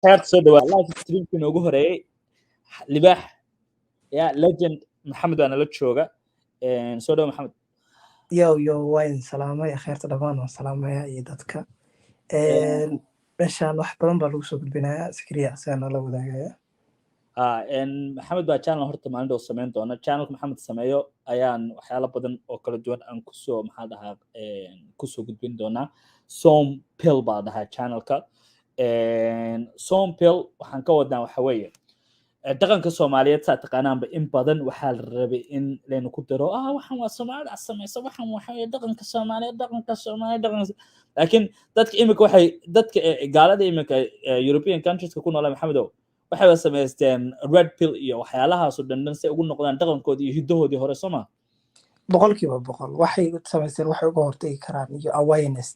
heer soo dhawaa live streamkii noogu horeeyay libaax ya legend maxamed waana la jooga soo dhawa maxamed yo waan salaamay khayrta dhamaan waan salaamaya iyo dadka meeshaan wax badan baa lagu soo gudbinayaa sikriya asana la wadaagaya maxamed baa channel horta maalin dhow samayn doona channelka maxamed sameeyo ayaan waxyaalo badan oo kala duwan aan kusoo maxaa dhahaa kusoo gudbin doonaa som pill baa dhahaa channelka som pill waxaan ka wadnaa waxa weeye dhaqanka Soomaaliyeed saa taqaanaanba in badan waxaa la rabay in laynu ku daro waxaan waa Soomaalida samaysa waxaan waxa dhaqanka Soomaaliyeed laakiin dadka imika waxay dadka gaalada imika European countries ku nool maxamedow waxay samaysteen red pill iyo waxyaalahaas oo dhan si ugu noqdaan dhaqankoodii iyo hidahoodii hore Soomaa boqolkiiba boqol waxay samaysteen waxay uga hortagi karaan iyo awareness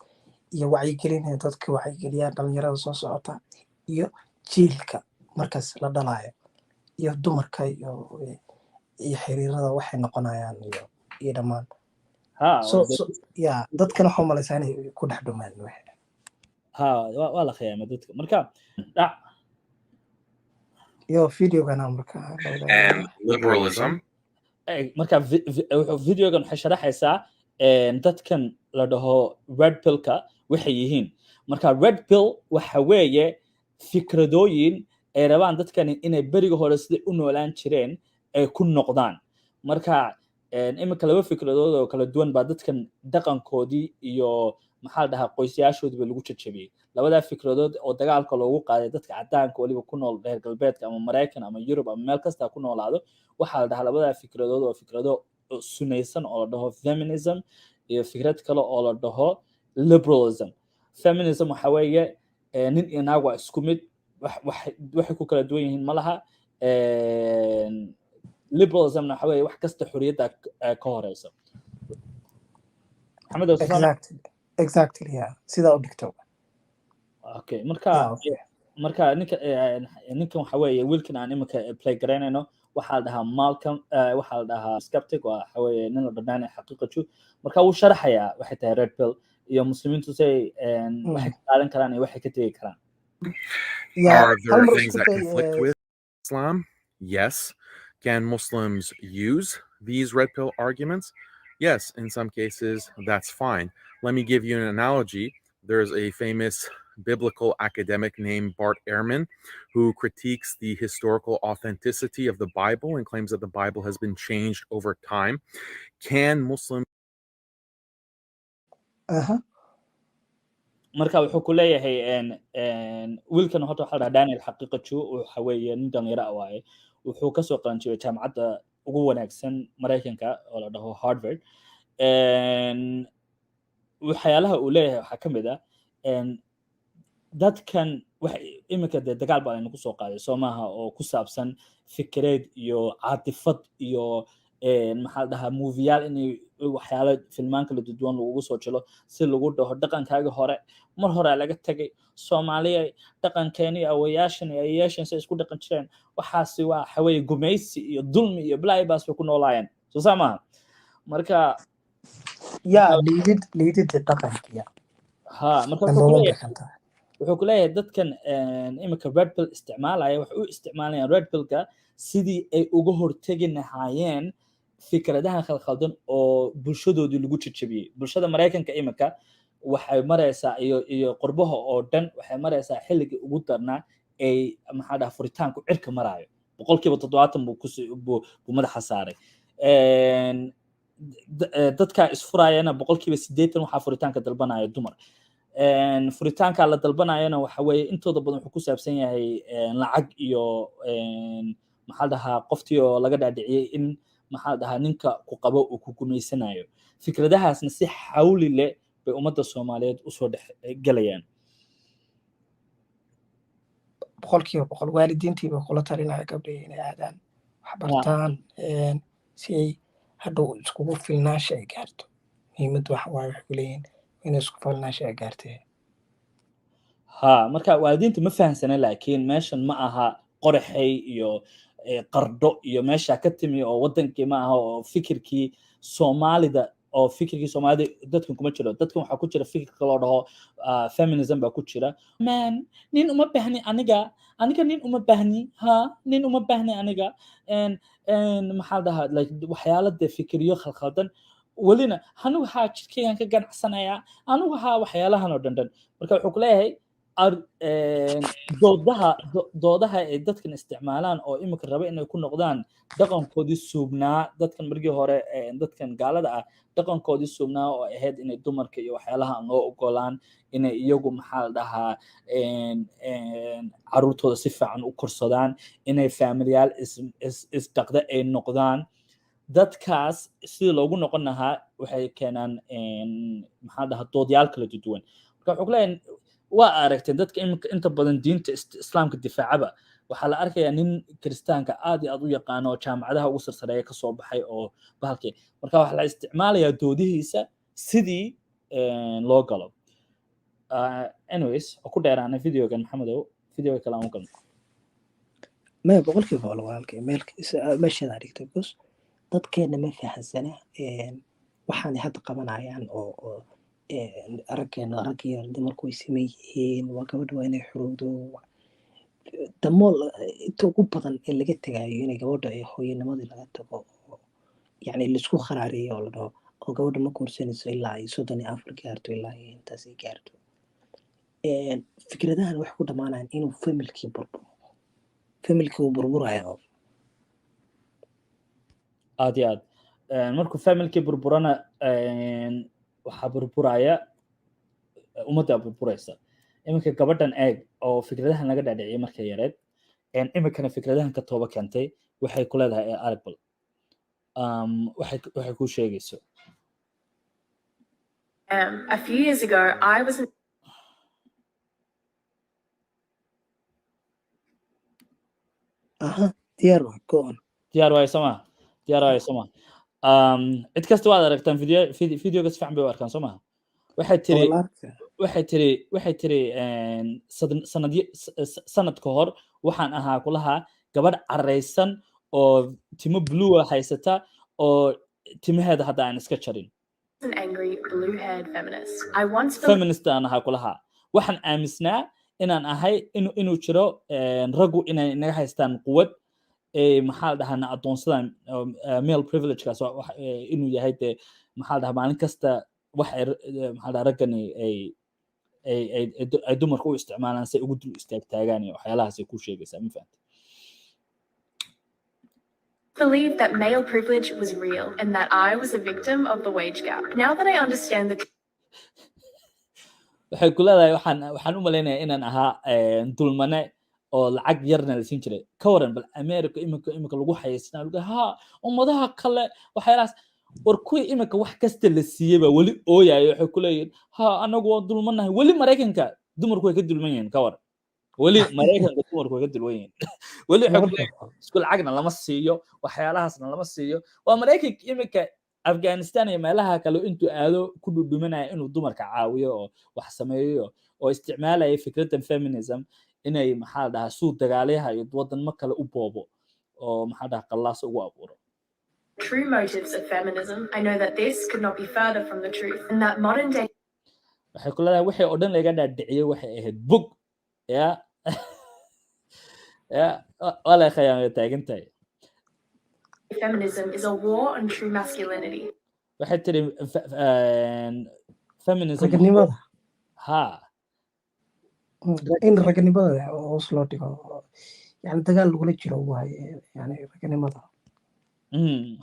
iyo wacyigelin dadka wacyigeliyaan dhalinyarada soo socota iyo jiilka markaas la dhalayo iyo dumarka iyo xiriirada waxay noqonayaan iyo dhamaan ya dadkana waxa malaysaa inay ku dhex dhumaan waa la khiyaamay dadka marka yo videogana marka liberalism marka videogan waxay sharaxaysaa dadkan la dhaho red pillka waxay yihiin marka red pill waxa weeye fikradooyin ay rabaan dadkan inay bariga hore sida u noolaan jireen ay ku noqdaan marka imika laba fikradood oo kala duwan baa dadkan dhaqankoodii iyo maxaa dhahaa qoysyaashoodii lagu jajabiyay labada fikradood oo dagaalka loogu qaaday dadka cadaanka waliba ku nool reer galbeedka ama Mareykan ama Europe ama meel kasta ku noolaado waxa la dhahaa labada fikradood oo fikrado sunaysan oo la dhaho feminism iyo fikrad kale oo la dhaho liberalism feminism waxa weeye nin iyo naag waa isku mid waxay ku kala duwan yihiin malaha liberalism waxa weeye wax kasta xorriyadda ka horeysa maxamed exactly yeah sida u dhigto okay marka ninkan waxa weeye wiilkan aan imika play garanayno waxaa la dhahaa Malcolm waxaa la dhahaa skeptic waxa weeye nin la dhanaanay xaqiiqatu marka uu sharaxayaa waxay tahay red pill iyo muslimiintu say waxay ka qaadan karaan iyo waxay ka tagi karaan Are there things that conflict with Islam? Yes. Can Muslims use these red pill arguments? Yes, in some cases, that's fine. Let me give you an analogy. There's a famous biblical academic named Bart Ehrman who critiques the historical authenticity of the Bible and claims that the Bible has been changed over time. Can Muslims... marka wuxuu ku leeyahay wiilkan horta waxa la Daniel xaqiiqatu waxa weeye nin dhalinyaro waaye wuxuu ka soo qalanjiyay jaamacadda ugu wanaagsan Mareykanka oo la dhaho Harvard waxyaalaha uu leeyahay waxa kamid ah dadkan wax imika dagaal baa aynu ku soo qaaday Soomaha oo ku saabsan fikireed iyo caatifad iyo maxaa dhahaa movieyaal inay waxyaalo filmaan kala duwan lagu soo jilo si lagu dhaho dhaqankaaga hore mar hore laga tagay Soomaaliya dhaqankeeni awayaashan iyo ayeeshan say isku dhaqan jireen waxaasi waa xaway gumaysi iyo dulmi iyo blaybaas ku noolaayeen soo saamaha marka ya liidid dhaqankiya marka wuxuu ku leeyahay dadkan imika red pill isticmaalaya wax u isticmaalayaan red pillka sidii ay uga hortagi lahaayeen fikradaha khaldan oo bulshadoodii lagu jajabiyay bulshada Mareykanka imika waxay maraysaa iyo qurbaha oo dhan waxay maraysaa xilliga ugu darnaa ay maxaa dhaha furitaanku cirka maraayo 70% buu madaxa saaray dadka isfurayana 80% waxa furitaanka dalbanaya dumar furitaanka la dalbanayana waxa weeye intooda badan wuxuu ku saabsan yahay lacag iyo maxaa dhahaa qoftii oo laga dhaadhiciyay in maxaa dhahaa ninka ku qabo uu ku gumeysanayo fikradahaasna si xawli leh bay ummadda Soomaaliyeed u soo dhex galayaan boqolkiiba boqol waalidiintiiba kula talinaya gabdhaha inay aadaan wax bartaan si ay hadhow iskugu filnaansha ay gaarto muhiimad waxa waaye wax ku leeyihiin inay isku filnaansha ay gaartee marka waalidiintu ma fahansana laakiin meeshan ma aha qoraxay iyo qardho iyo meesha ka timi oo wadankii ma aha oo fikirkii Soomaalida oo fikirkii Soomaalida dadkan kuma jiro dadkan waxa ku jira fikir kale oo dhaho feminism baa ku jira man nin uma baahni aniga nin uma baahni nin uma baahni aniga maxaa dhahaa like waxyaalada fikriyo khalkhaldan walina anigu waxaa jirkaygan ka ganacsanayaa anigu waxaa waxyaalahan oo dhan marka wuxuu ku leeyahay doodaha ay dadkan isticmaalaan oo imika raba inay ku noqdaan dhaqankoodii suugnaa dadkan markii hore dadkan gaalada ah dhaqankoodii suugnaa oo ahayd inay dumarka iyo waxyaalaha loo ogolaan inay iyagu maxaa la dhahaa caruurtooda si fiican u korsadaan inay faamilyaal isdhaqda ay noqdaan dadkaas sida loogu noqon lahaa waxay keenaan maxaa dhahaa doodyaal kala duwan marka wuxuu leeyahay waa aragtay dadka inta badan diinta islaamka difaacaba waxaa la arkayaa nin kiristaanka aad iyo aad u yaqaano oo jaamacadaha ugu sarsareeya ka soo baxay oo bahalkii marka waxaa la isticmaalayaa doodihiisa sidii loo galo anyways oo ku dheeraanay videogan maxamedow videoga kale aan u galno ما بقول كيف والله والله ماشي هذا ريكتو بس dadkeena ma fahansana waxaan hadda qabanayaan oo araggeena raggiyo dumarku way sameeyeen waa gabadha waa inay xurowdo damool inta ugu badan ee laga tagayo inay gabadha ay hooyanimadii laga tago yani laisku kharaariyo oo la dhaho oo gabadha ma guursanayso ilaa ay 34 gaarto ilaa ay intaas ay gaarto fikradahan wax ku dhamaanayaan inuu familkii uu burburayo aad iyo aad markuu familkii burburana waxaa burburaya ummadda burburaysa iminka gabadhan eeg oo fikradahan laga dhaadhiciyay markay yareed iminkana fikradahan ka tooba keentay waxay ku leedahay arable waxay ku sheegayso a few years ago I was diyaar waa go on diyaar waay sama cid kasta waad aragtaan videoga si fiican bay u arkaan soo maha waxay tiri sanad ka hor waxaan ahaa kulahaa gabadh caraysan oo timo blue haysata oo timaheeda hadda aan iska jarin feminist aan ahaa kulahaa waxaan aaminsanaa inaan ahay inuu jiro raggu inay naga haystaan quwad maxaa la dhahaa na adoonsadaan male privilegekaas inuu yahay dee maxaa la dhahaa maalin kasta wax ay maxaa la dhahaa raggani ay dumarka u isticmaalaan si ay ugu dul istaagtaagaan iyo waxyaalahaas ay ku sheegaysaa ma fahamtay believed that male privilege was real and that I was a victim of the wage gap. Now that I understand the waxay ku leedahay waxaan u malaynayaa inaan ahaa dulmane oo lacag yarna la siin jiray ka waran bal America imika lagu xayeysanaa lagu ha ummadaha kale waxyaalahaas war kuwii imika wax kasta la siiyay baa weli ooyayo waxay ku leeyihiin ha anagu waa dulmanahay weli Mareykanka dumarku way ka dulman yihiin ka waran weli Mareykanka dumarku way ka dulman yihiin weli isku lacagna lama siiyo waxyaalahaasna lama siiyo waa Mareykanka imika Afghanistan iyo meelaha kale intuu aado ku dhudhumanaya inuu dumarka caawiyo oo wax sameeyo oo isticmaalaya fikraddan feminism inay maxaa dhahaa suu dagaalayaha iyo waddanmo kale u boobo oo maxaa dhahaa qallaas ugu abuuro true motives of feminism. I know that this could not be further from the truth and that modern day waxay ku leedahay wixii oo dhan laga dhaadhiciyay waxay ahayd bug ya wala khiyaamay taagantahay feminism is a war on true masculinity. waxay tiri feminism raganimada ha in raganimada hoos loo dhigo yani dagaal lagula jiro waaye yani raganimada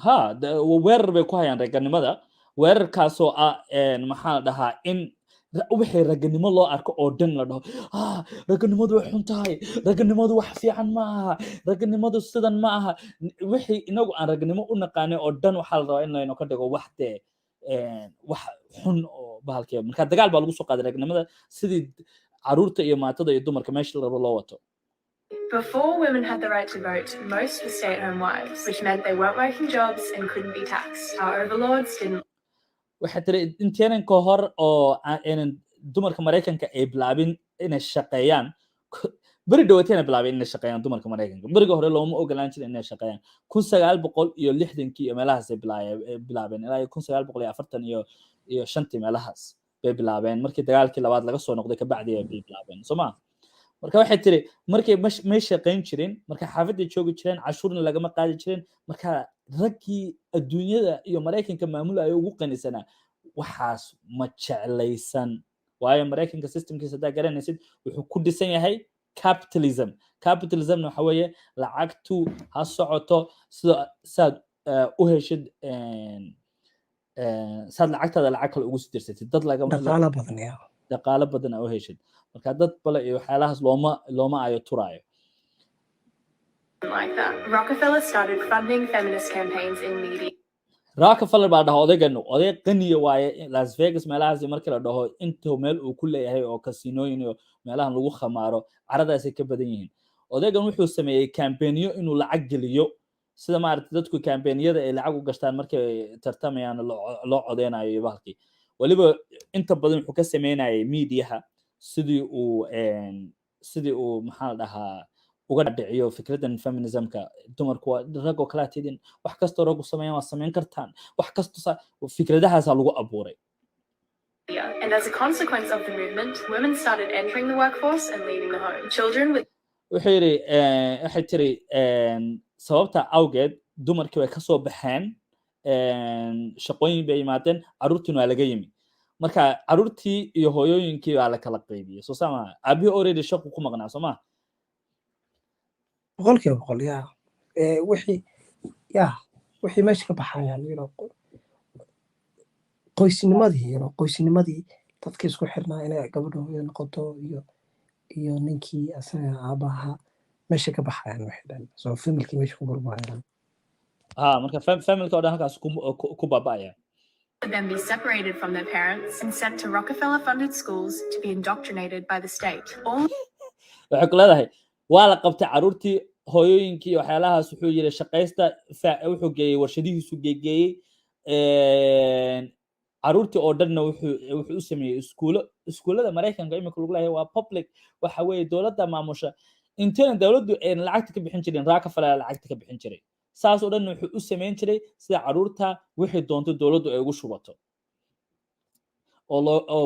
ha weerar bay ku hayaan raganimada weerarkaasoo ah maxaa la dhahaa in wixii raganimo loo arko oo dhan la dhaho raganimadu way xun tahay raganimadu wax fiican ma aha raganimadu sidan ma aha wixii inagu aan raganimo u naqaanay oo dhan waxaa la rabaa in layno ka dhigo wax dee wax xun oo bahalkee marka dagaal baa lagu soo qaaday raganimada sidii caruurta iyo maatada iyo dumarka meesha la rabo loo wato Before women had the right to vote, most were stay-at-home wives, which meant they weren't working jobs and couldn't be taxed. Our overlords didn't. waxay tiri inteenan ka hor oo aanan dumarka Mareykanka ay bilaabin inay shaqeeyaan beri dhawateena bilaabay inay shaqeeyaan dumarka Mareykanka beriga hore looma ogolaan jirin inay shaqeeyaan 1960 iyo meelahaas ay bilaabeen ilaa 1940 iyo 5 meelahaas bay bilaabeen markii dagaalkii labaad laga soo noqday ka bacdi ay bilaabeen Soomaa marka waxay tiri markay ma shaqeyn jirin marka xaafadda joogi jireen cashuurna lagama qaadi jirin marka ragii adduunyada iyo Mareykanka maamulaya ugu qanisanaa waxaas ma jeclaysan waayo Mareykanka systemkiisa daa garanaysid wuxuu ku dhisan yahay capitalism waxa weeye lacagtu ha socoto sida saad u heshid saad lacagtada lacag kale ugu sii dirsatid dad dhaqaale badan oo heshid marka dad bale iyo waxyaalahaas looma ayo turaayo like that. Rockefeller started funding feminist campaigns in media. Rockefeller baa dhaho oday qaniya waaye Las Vegas meelahaas markii la dhaho intuu meel uu ku leeyahay oo kasinooyin iyo meelahan lagu khamaaro caradaas ay ka badan yihiin odaygan wuxuu sameeyay campaigniyo inuu lacag geliyo sida maaragtay dadku campaigniyada ay lacag u gashtaan markay tartamayaan loo codeynayo iyo bahalkii waliba inta badan wuxuu ka sameynayay meediyaha sidii uu maxaa la dhahaa uga dhiciyo fikradan feminismka dumarku ragoo kala tidin wax kasto ragu sameeyaan waa sameyn kartaan wax kasto fikradahaas lagu abuuray And as a consequence of the movement, women started entering the workforce and leaving the home. Children with waxay tiri sababta awgeed dumarkii way ka soo baxeen shaqooyin bay yimaadeen caruurtiina waa laga yimi marka caruurtii iyo hooyooyinkii baa la kala qaybiyay soo sama abi already shaqo ku maqnaa soo ma boqolkiiba yaa wixii meesha ka baxayaan qoysnimadii dadka isku xirnaa inay gabadha hooyo noqoto iyo ninkii asaga aabaha meesha ka baxayaan waxay dhan soo familkii meesha ku burburayaan marka familka oo dhan halkaas ku baaba'aya would then be separated from their parents and sent to Rockefeller-funded schools to be indoctrinated by the state. waxay ku leedahay waa la qabtay caruurtii hooyooyinkii waxyaalahaas wuxuu yiri shaqaysta wuxuu geeyay warshadihiisu geeyay caruurtii oo dhanna wuxuu u sameeyay iskuulada Mareykanka imika lagu leeyahay waa public waxa weeye dawladda maamusha intaan dawladdu ay lacagta ka bixin jireen Rockefeller lacagta ka bixin jiray saas oo dhan wuxuu u sameyn jiray sida caruurta wixii doonto dawladdu ay ugu shubato oo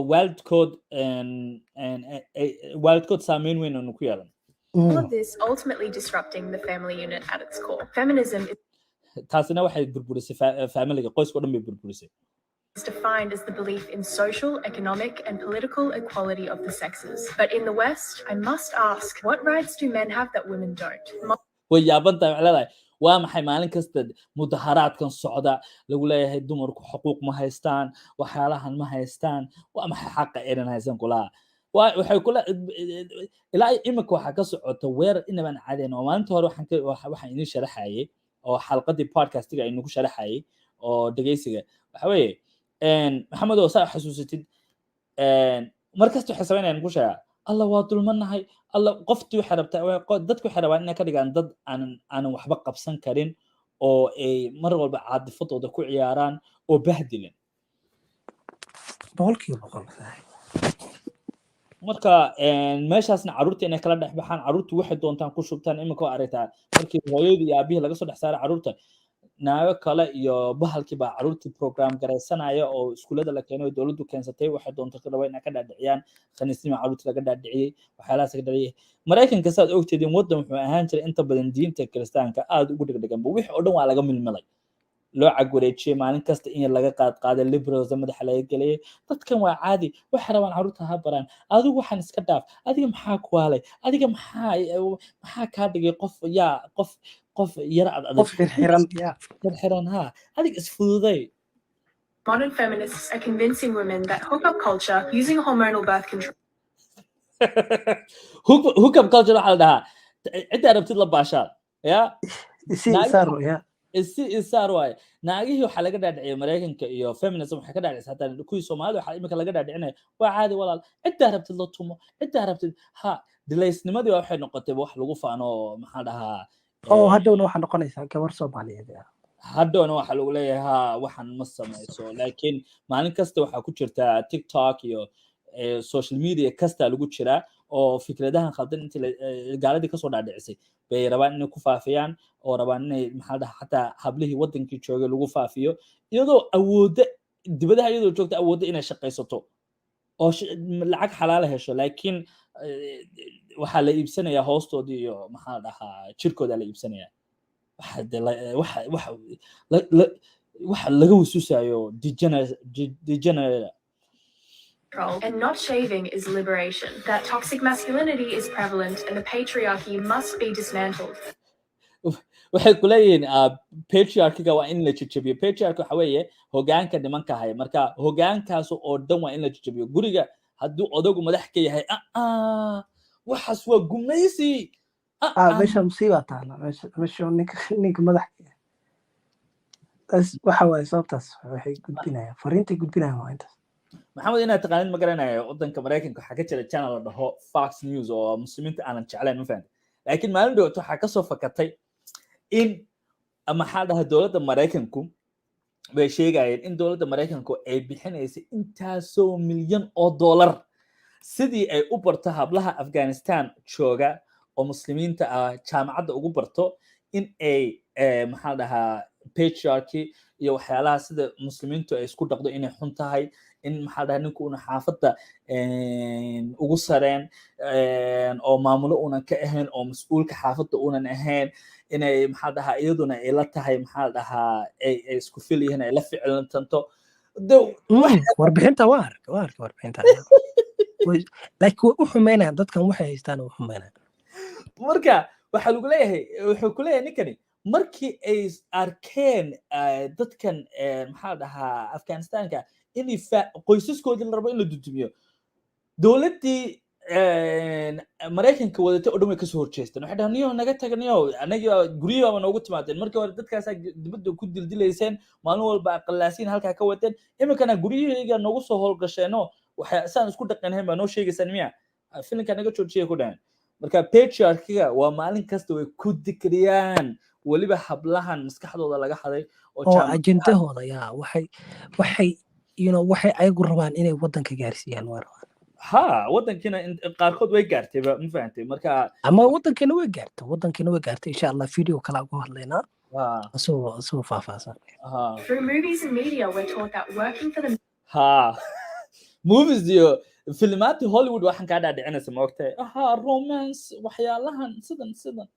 wildcode saameyn weyn oo ku yeelan all of this ultimately disrupting the family unit at its core. Feminism taasina waxay burburisay familiga qoyska oo dhan bay burburisay is defined as the belief in social, economic, and political equality of the sexes. But in the West, I must ask, what rights do men have that women don't? way yaabantahay waxay leedahay waa maxay maalin kasta mudaharaadkan socda lagu leeyahay dumarku xuquuq ma haystaan waxyaalahan ma haystaan waa maxay xaqa aynan haysan kulaha waxay kula ilaa imika waxa ka socota weer inaan caadeen oo maalinta hore waxaan idin sharaxayay oo xalqadii podcastiga aynu ku sharaxayay oo dhageysiga waxa weeye maxamed oo saa xasuusatid markasta waxa sameynayaan ku sheega alla waa dulmanahay alla qoftii waxa rabtaa dadku waxa rabaan inay ka dhigaan dad aan waxba qabsan karin oo ay mar walba caadifadooda ku ciyaaraan oo bahdilan boqolkiiba marka meeshaasna caruurta inay kala dhex baxaan caruurtu waxay doontaan ku shubtaan imika aragtaa markii hooyadii iyo aabihii laga soo dhex saaray caruurta naago kale iyo bahalkii baa caruurtii program garaysanaya oo iskuulada la keenay dawladdu keensatay waxay doonto ka rabaa inay ka dhaadhiciyaan khaniisnimo caruurta laga dhaadhiciyay waxyaalahaas ka dhaadhiciyay Mareykanka saad ogteedin wadan wuxuu ahaan jiray inta badan diinta kiristaanka aad ugu dhigdhiganba wixii oo dhan waa laga milmilay loo cagwareejiyay maalin kasta in laga qaaday liberalism madaxa laga geliyay dadkan waa caadi waxa rabaan caruurta ha baraan adigu waxaan iska dhaaf adiga maxaa ku waalay adiga maxaa ka dhigay qof yar qof xiran ha adiga isfududay Modern feminists are convincing women that hookup culture using hormonal birth control hookup culture waxa la dhahaa cidda arabtid la baashaad si isaar waay naagihii waxa laga dhaadhiciyay Mareykanka iyo feminism waxa ka dhaadhicay hataa kuwii Soomaaliya waxa imika laga dhaadhicinay waa caadi walaal cidda rabtid la tumo cidda rabtid ha dilaysnimadii waxay noqotay wax lagu faano maxaa dhahaa hadhowna waxa noqonaysaa gabar Soomaaliyeed hadhowna waxa lagu leeyahay waxan ma samayso laakiin maalin kasta waxa ku jirta TikTok iyo social media kasta lagu jira oo fikradahan khaldan intii gaaladii kasoo dhaadhicisay bay rabaan inay ku faafiyaan oo rabaan inay maxaa dhaha xataa hablihii wadankii joogay lagu faafiyo iyadoo awoodda dibadaha iyadoo joogta awoodda inay shaqaysato oo lacag xalaala hesho laakiin waxaa la iibsanayaa hoostoodii iyo maxaa dhahaa jirkooda la iibsanayaa waxa laga wasuusayo degenerate and not shaving is liberation. That toxic masculinity is prevalent and the patriarchy must be dismantled. waxay ku leeyihiin patriarchiga waa in la jajabiyo patriarchy waxa weeye hogaanka nimanka haya marka hogaankaas oo dhan waa in la jajabiyo guriga hadduu odagu madax ka yahay waxaas waa gumaysi meesha musiiba taala meesha ninka madax waxa waaye sababtaas waxay gudbinayaan fariintay gudbinayaan waa intaas maxamed inaad taqaanid ma garanayo wadanka maraykanka waxaa ka jira channel la dhaho Fox News oo muslimiinta aanan jeclayn ma fahanti laakiin maalin dhowto waxaa kasoo fakatay in maxaa dhaha dowladda maraykanku bay sheegayeen in dowladda maraykanku ay bixinaysay intaasoo milyan oo dollar sidii ay u barto hablaha Afghanistan jooga oo muslimiinta ah jaamacadda ugu barto in ay maxaa dhahaa patriarchy iyo waxyaalaha sida muslimiintu ay isku dhaqdo inay xun tahay in maxaa dhahaa ninku una xaafadda ugu sareen oo maamulo unan ka ahayn oo mas'uulka xaafadda unan ahayn inay maxaa dhahaa iyaduna ay la tahay maxaa dhahaa ay isku fil yihiin ay la ficlantanto warbixinta waa arka warbixinta laakiin way u xumeynayaan dadkan waxay haystaan u xumeynayaan marka waxaa lagu leeyahay wuxuu ku leeyahay ninkani markii ay arkeen dadkan maxaa dhahaa Afghanistanka in qoysaskoodii la rabo in la dudumiyo dowladdii maraykanka wadatay oo dhan way kasoo horjeesteen waxay dhahaan niyo naga taganiyo anaga guryaha noogu timaadeen markii hore dadkaas dibadda ku dildilayseen maalin walba aqalaasiin halkaa ka wateen iminkana guryahayga noogu soo howlgasheeno waxay saan isku dhaqanayn baa noo sheegaysaan miya filinka naga joojiyay ku dhahan marka patriarchiga waa maalin kasta way ku dikriyaan waliba hablahan maskaxdooda laga haday oo ajendahooda yaa waxay waxay ayagu rabaan inay wadanka gaarsiiyaan waa rabaan wadankiina qaarkood way gaartay ma fahantay marka ama wadankiina way gaartay insha Allah video kala ugu hadlaynaa asoo faahfaahsan Through movies and media we're taught that working for the movies iyo filmaati Hollywood waxaan ka dhaadhicinaysa ma ogtay romance waxyaalahan sidan man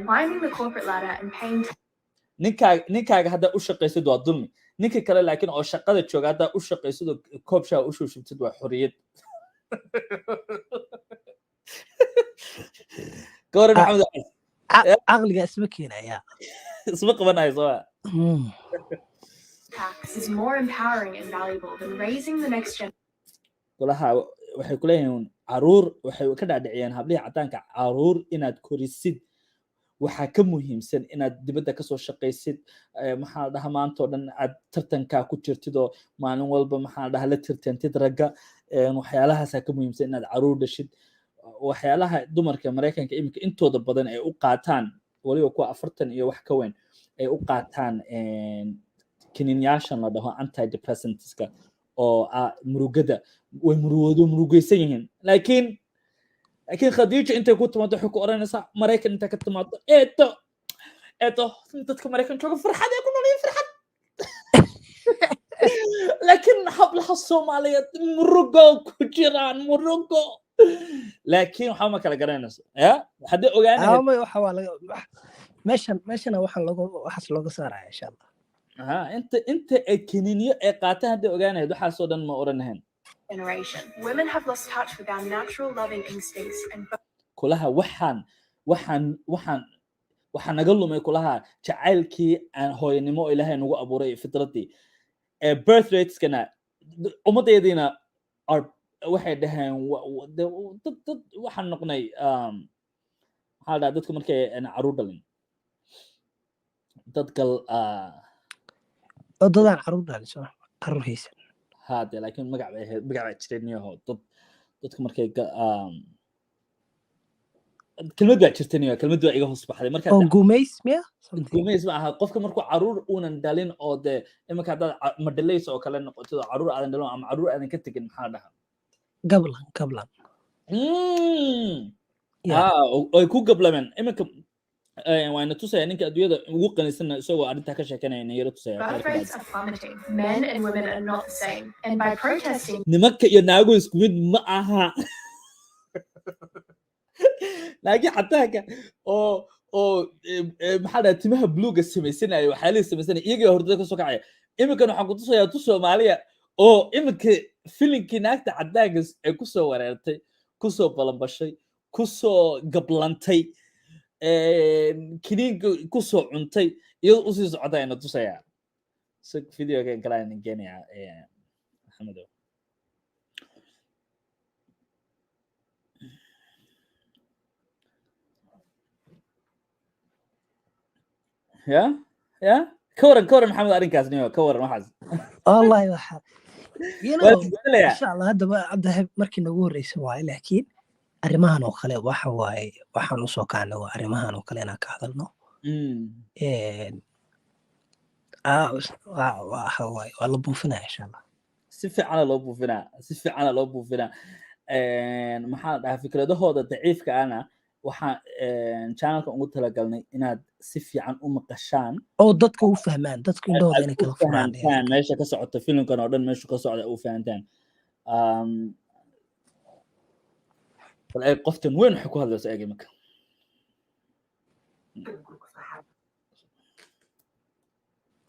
climbing the corporate ladder and paying ninkaaga hadda u shaqaysid waa dulmi ninka kale laakiin oo shaqada jooga hadda u shaqaysid koobshaa u shushubtid waa xoriyad gawar maxamed aqliga isma keenaya isma qabanayo soo tax is more empowering and valuable than raising the next generation. Kulaha waxay ku leeyihiin caruur waxay ka dhaadhiciyaan hablihii cadaanka caruur inaad korisid waxa ka muhiimsan inaad dibadda ka soo shaqaysid maxaa dhaha maanta oo dhan aad tartanka ku jirtid oo maalin walba maxaa dhaha la tirtantid ragga waxyaalahaas ka muhiimsan inaad caruur dhashid waxyaalaha dumarka Mareykanka iminka intooda badan ay u qaataan waliba kuwa 40 iyo wax ka weyn ay u qaataan kiniinyaashan la dhaho antidepressantska oo murugada way murugaysan yihiin laakiin Khadija intay ku timaado waxay ku oranaysaa Mareykan inta ka timaado eeto dadka Mareykan jooga farxad ay ku noolyihiin farxad laakiin hablaha Soomaaliyeed murugo ku jiraan murugo laakiin waxa ma kala garanayso hadii ogaanay waxa waa laga meeshan waxaas looga saaraya insha Allah inta ay kiniiniyo ay qaataan hadii ogaanay waxa soo dhan ma oranayn generation. Women have lost touch with our natural loving instincts and kulaha waxaan naga lumay kulaha jacaylkii aan hooyanimo Ilaahay nagu abuuray fitradii birth rates kana umadeedina waxay dhahaan dad waxaan noqnay hada dadka markay caruur dhalin dadgal dadaan caruur dhaliso caruur haysan هذا لكن مقع جرينيه dadka markay kelmad baa jirtaniyo kelmad baa iga hoos baxday marka gumays ma aha qofka markuu caruur uunan dhalin oo de imika dad ma dhaleys oo kale noqoto caruur aadan dhalin ama caruur aadan ka tagin maxaa dhaha gablan ay ku gablameen iminka waana tusaya ninka adduunyada ugu qanisan isagoo arrintaa ka sheekanaya yaro tusaya Birth rates are plummeting. Men and women are not the same. And by protesting, nimanka iyo naago isku mid ma aha laakiin xataaka oo maxaa dhaha timaha bluega samaysanaya waxyaalihii samaysanaya iyagii hordada ka soo kacaya iminkan waxaan ku tusayaa tu Soomaaliya oo iminka filinkii naagta cadaaga ay ku soo wareertay ku soo balanbashay ku soo gablantay kiniinka ku soo cuntay iyadoo u sii socota ayna tusayaa so videoga galaan ingeenaya maxamedow ya كورن محمد أرنكاس نيو كورن واحد والله واحد إن شاء الله هذا عبد مركي نقول رئيس واي لكن arrimahan oo kale waxa waaye waxaan u soo kaacnay waa arrimahan oo kale inaan ka hadalno waa la buufinaa insha allah si fiican loo buufinaa maxaa dhahaa fikradahooda daciifka ana waxaan channelka ugu talagalnay inaad si fiican u maqashaan oo dadka u fahmaan dadka indhahooda inay kala furaan meesha ka socota filimkan oo dhan meesha ka socda u fahantaan ay qoftan weyn waxa ku hadlayso eeg imika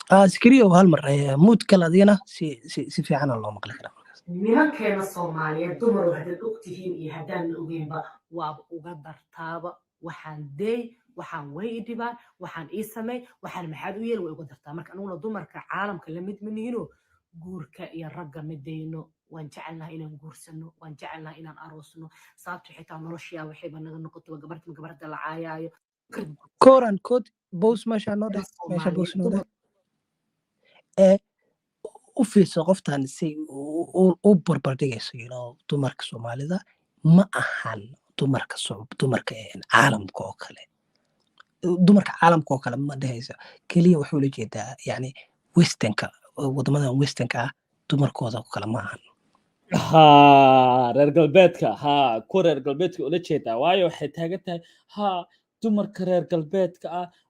askariyo hal mar mood kala adina si fiican loo maqli karaa markaas nimankeena Soomaaliyeed dumar waxaad ogtihiin iyo hadaan ogeynba waa uga dartaaba waxaan way dhibaan waxaan ii sameey waxaan maxaad u yeel way uga dartaa marka anuguna dumarka caalamka la mid maniino guurka iyo ragga midayno waan jecelnahay inaan guursano waan jecelnahay inaan aroosno sababta xitaa noloshiya waxay naga noqoto gabarta la caayaayo koran kod boos meesha boos noo u fiirso qoftan si u barbardhigayso dumarka Soomaalida ma ahan dumarka caalamka oo kale ma dhahayso kaliya wuxuu la jeedaa yani westernka wadamada westernka dumarkooda oo kale ma ahan reer galbeedka ku reer galbeedka ula jeedaa waayo waxay taagan tahay dumarka reer galbeedka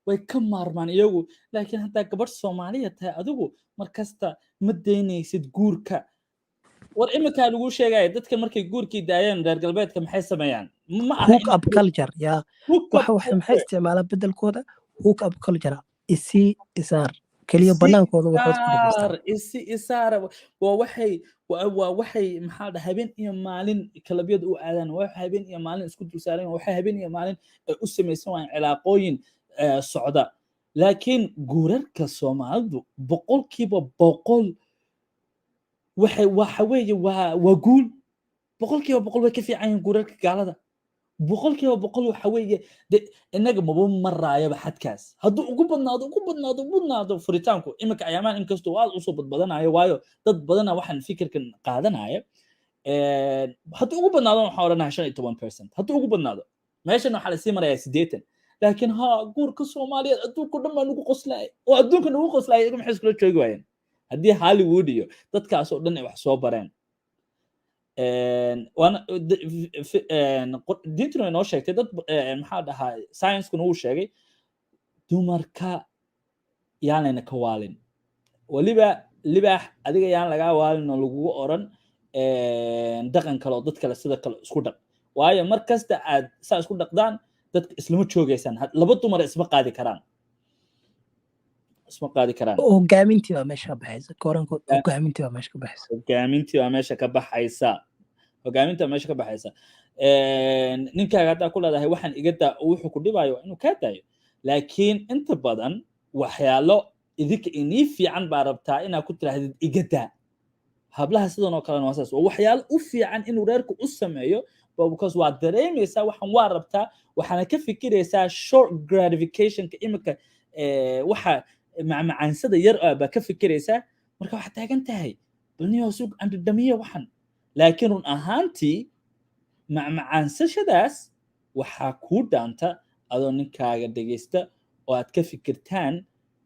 way ka maarmaan iyagu laakiin hadaa gabadh Soomaaliya tahay adigu markasta ma daynaysid guurka war imika lagu sheegay dadka markay guurkii daayeen reer galbeedka maxay sameeyaan ma aha hook up culture ya waxa maxay isticmaalaan bedelkooda hook up culture isaar kaliya banaankooda waxaad ku dhigtaa isaar waa waxay maxaa dhahay habeen iyo maalin kalabyada u aadaan waa habeen iyo maalin isku dulsaaran waa habeen iyo maalin u sameeysan waa cilaaqooyin socda laakiin guurarka Soomaalidu 100% waxa weeye waa guul 100% way ka fiican yihiin guurarka gaalada 100% waxa weeye inaga maba maraayaba xadkaas hadduu ugu badnaado furitaanku imika ayaamaan inkastoo aad u soo badbadanayo waayo dad badana waxaan fikirkan qaadanaya hadduu ugu badnaado waxaan oranahay 15% hadduu ugu badnaado meeshan waxa la sii marayaa 80 laakiin guurka Soomaaliyeed adduunka dhan baa nagu qoslay oo adduunka nagu qoslay iyaga maxay iskula joogi waayeen haddii Hollywood iyo dadkaas oo dhan ay wax soo bareen diintuna inoo sheegtay dad maxaa dhahaa science-kuna uu sheegay dumarka yaanayna ka waalin waliba libaax adiga yaan lagaa waalin oo lagugu oran dhaqan kale oo dad kale sida kale isku dhaq waayo markasta aad saa isku dhaqdaan dadka islama joogaysaan laba dumar isma qaadi karaan hogaamintii waa meesha ka baxaysa korankood hogaamintii waa meesha ka baxaysa ninkaaga haddaa ku leedahay waxaan iga daa wuxuu ku dhibayo inuu kaa daayo laakiin inta badan waxyaalo idinka inii fiican baa rabtaa inaad ku tiraahdid iga daa hablaha sidan oo kalena waa saas waa waxyaalo u fiican inuu reerku u sameeyo because waa dareemaysaa waxaan waa rabtaa waxaana ka fikiraysaa short gratificationka imika waxa macmacaansada yar baa ka fikiraysaa marka waxaad taagan tahay balniyo suuq andhamiya waxan laakiin run ahaantii macmacaansashadaas waxaa kuu dhaanta adoo ninkaaga dhegaysta oo aad ka fikirtaan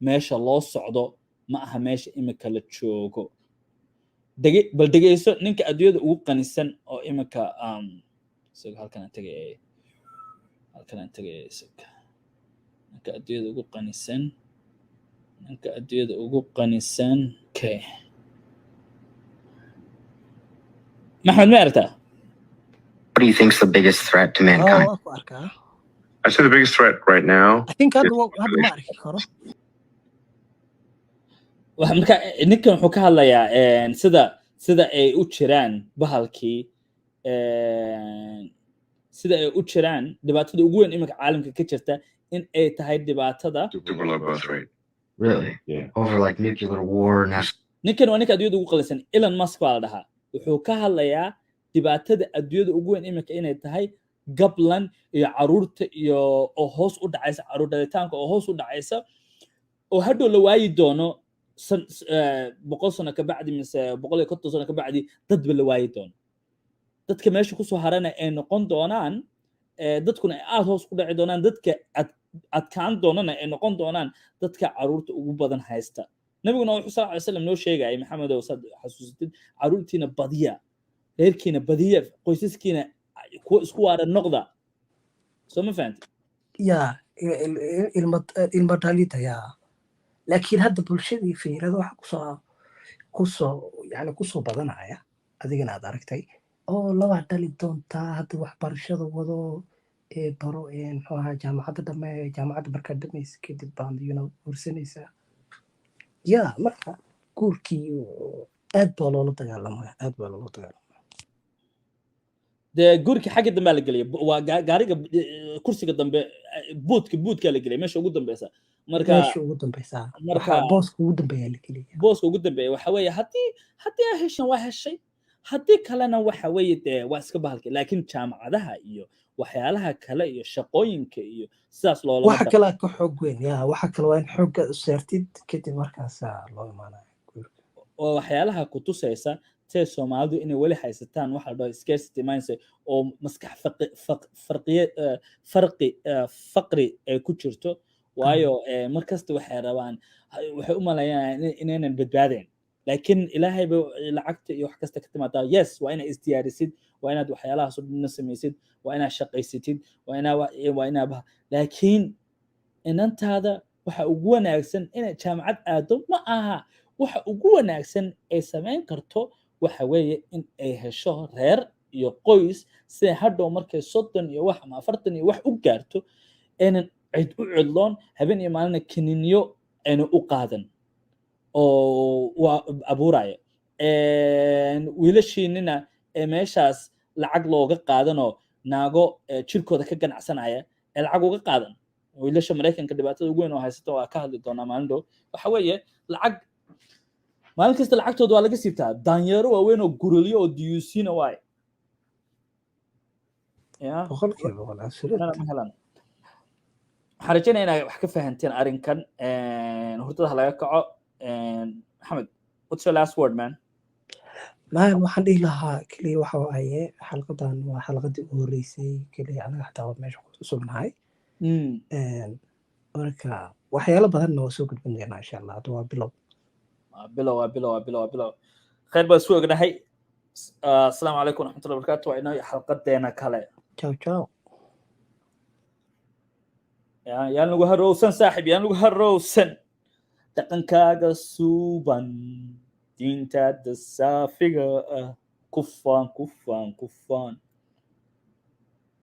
meesha loo socdo ma aha meesha imika la joogo bal dhegayso ninka adduunyada ugu qanisan oo imika isaga halkan aan tagay isaga ninka adduunyada ugu qanisan okay maxamed ma aragtaa What do you think is the biggest threat to mankind? waa ku arkaa I say the biggest threat right now. I think hadda ma arki karo waxa marka ninkan wuxuu ka hadlayaa sida ay u jiraan bahalkii sida ay u jiraan dhibaatada ugu weyn imika caalamka ka jirta in ay tahay dhibaatada Super low birth rate. Really? Yeah. Over like nuclear war, national ninkan waa ninka adduunyada ugu qalisan Elon Musk baa la dhahaa wuxuu ka hadlayaa dhibaatada adduunyada ugu weyn imika inay tahay gablan iyo caruurta iyo oo hoos u dhacaysa caruur dhalitaanka oo hoos u dhacaysa oo hadhow la waayi doono 100 sano ka bacdi mise 150 sano ka bacdi dadba la waayi doono dadka meesha ku soo harana ay noqon doonaan dadkuna ay aad hoos ku dhaci doonaan dadka adkaan doonana ay noqon doonaan dadka caruurta ugu badan haysta nabiguna wuxuu sallallahu alayhi wasallam noo sheegay maxamed oo sad xasuusitid caruurtiina badiya reerkiina badiya qoysaskiina isku waara noqda soo ma fahanti ya ilma dhalida ya laakiin hadda bulshadii fiirada waxa kusoo badanaya adigana aad aragtay oo laba dhali doontaa hadda waxbarashada wado baro muxuu ahaa jaamacadda markaa dhamaysa kadib baan ursanaysaa ya marka guurkii aad baa loola dagaalamaya dee guurkii xagga dambe la geliyay waa gaariga kursiga dambe buudka la geliyay meesha ugu dambeysa marka booska ugu dambeeya la geliyay booska ugu dambeeya waxa weeye haddii ay heshan waa heshay haddii kalena waxa weeye dee waa iska bahalkay laakiin jaamacadaha iyo waxyaalaha kale iyo shaqooyinka iyo sidaas loola waxa kale ka xoog weyn ya waxa kale waa in xoogga u saartid kadib markaas loo imaanayo oo waxyaalaha ku tusaysa tay Soomaalidu inay wali haysataan waxa la dhaho scarcity mindset oo maskax faqri ay ku jirto waayo markasta waxay rabaan waxay u maleeyaan inaynan badbaadeen laakiin ilaahay ba lacagta iyo wax kasta ka timaadaa yes waa inaad isdiyaarisid waa inaad waxyaalahaas oo dhan samaysid waa inaad shaqaysatid waa inaad laakiin inantaada waxa ugu wanaagsan inaad jaamacad aado ma aha waxa ugu wanaagsan ay samayn karto waxa weeye in ay hesho reer iyo qoys sida hadhow markay 30 iyo wax ama 40 iyo wax u gaarto inaan cid u cidloon habeen iyo maalin kiniinyo ayna u qaadan oo waa abuuraya wiilashiinina meeshaas lacag looga qaadanoo naago jirkooda ka ganacsanaya lacag uga qaadan wiilasha Mareykanka dhibaatada ugu weyn oo haysto waa ka hadli doonaa maalin dhow waxa weeye lacag maalin kasta lacagtooda waa laga siibtaa daanyaro waaweyn oo gurulyo oo diyuusina waay ya waxaan rajaynayaa inaad wax ka fahanteen arrinkan hurdada laga kaco Maxamed what's your last word man waxaan dhihi lahaa kaliya waxa waaye xalqadan waa xalqadii ugu horeysay kaliya anaga xataa meesha ku sugnahay marka waxyaalo badanna waa soo gudbin doonaa insha Allah hadda waa bilow khayr baa soo ognahay assalaamu calaykum waraxmatullahi wabarakaatu waa inoo xalqadeena kale ciao yaan lagu harowsan saaxiib yaan lagu harowsan dhaqankaaga suuban diintaada saafiga ah kufaan